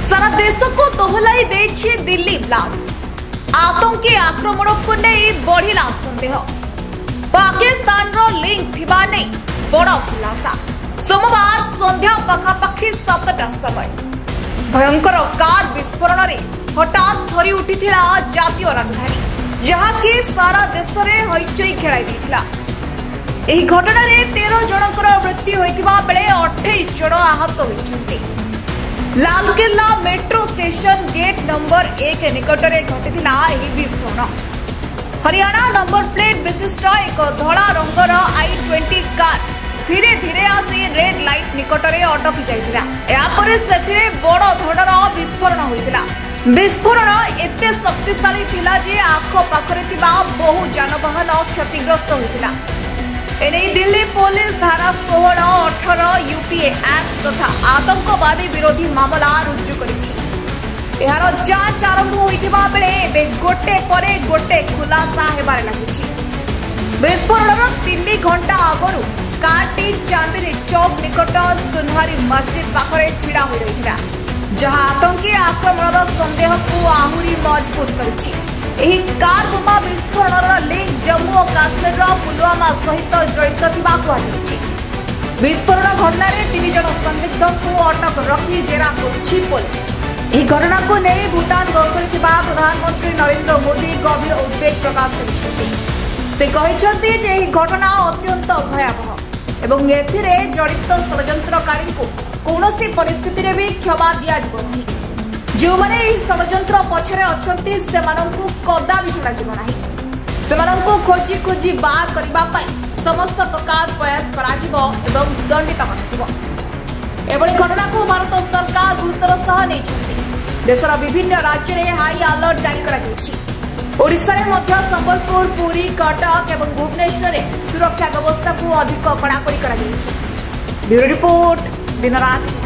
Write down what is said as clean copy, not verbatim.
सारा देश को दोहलाई देछि दिल्ली ब्लास्ट। आतंकी आक्रमण को नहीं बढ़िला संदेह। पाकिस्तान रो लिंक थिबा नहीं बड़ खुलासा। सोमवार संध्या पखापाखि 7टा समय भयंकर कार विस्फोरण रे हठात थरी उठिथिला जातीय राजधानी, जहाँकि सारा देश में हईचई खेलाई देथिला। एही घटना रे 13 जनकर मृत्यु होइथिबा बेले 28 जन आहत होइछन्ति। Lal Qila metro station gate number 1 निकट में घटिथिला एही विस्फोरण। हरियाणा नंबर प्लेट विशिष्ट एक धला रंगर i20 कार धीरे धीरे आसी रेड लाइट निकट में अटकी जाइथिला। यापरे सेथिरे बड़ धड़र विस्फोरण होइथिला। विस्फोरण एते शक्तिशाली थिला जे आख पाखरे थिबा बहु जानवाहन क्षतिग्रस्त होइथिला। एने दिल्ली पुलिस धारा 16, 18 यूपीए एक्ट तथा आतंकवादी विरोधी मामला रुजु करिछि। एहार जांच आरंभ होइथिबा बेले एबे गोटे परे गोटे खुलासा हेबार लागिछि। विस्फोरणर 3 घंटा आगरु कारटी चांदनी चौक निकट सुनहरी मस्जिद पाखरे छिड़ा होई रहिथिला, जहां आतंकी आक्रमणर संदेह को आहुरी मजबूत करिछि। एही कार बोमा विस्फोरणर लिंक जम्मू और काश्मीर पुलवामा सहित जड़ित थिबा कुहाଯାଇଛି। विस्फोरण घटना रे 3 जन संदिग्ध को अटक रखी जेरा करछि पुलिस। एही घटना को नहीं भूटान गस्तर थिबा प्रधानमंत्री नरेंद्र मोदी गभीर उद्वेग प्रकाश करिछथि। से कहिछथि जे एही घटना अत्यंत भयावह एवं एथिरे जड़ित षड्यंत्रकारी को कौनसी परिस्थिति रे भी क्षमा दिया जिवो नहीं। जो माने षड्यंत्र पछरे अछंती सेमानंकु कदाबी छुड़ा जिवो नाही। सेमानंकु खोजी खोजी बार करिबा पई समस्त प्रकार प्रयास करा जिवो एवं दंडित करा जिवो। एबळी घटना को भारत सरकार गुरुतर सह नै छथि। देशर विभिन्न राज्य रे हाई अलर्ट जारी करा ଯାଇଛି। ओडिसा रे मध्य संबलपुर, पुरी, कटक एवं भुवनेश्वर रे सुरक्षा व्यवस्था को अधिक कड़ाकड़ी करा ଯାଇଛି। ब्यूरो रिपोर्ट दिन रात।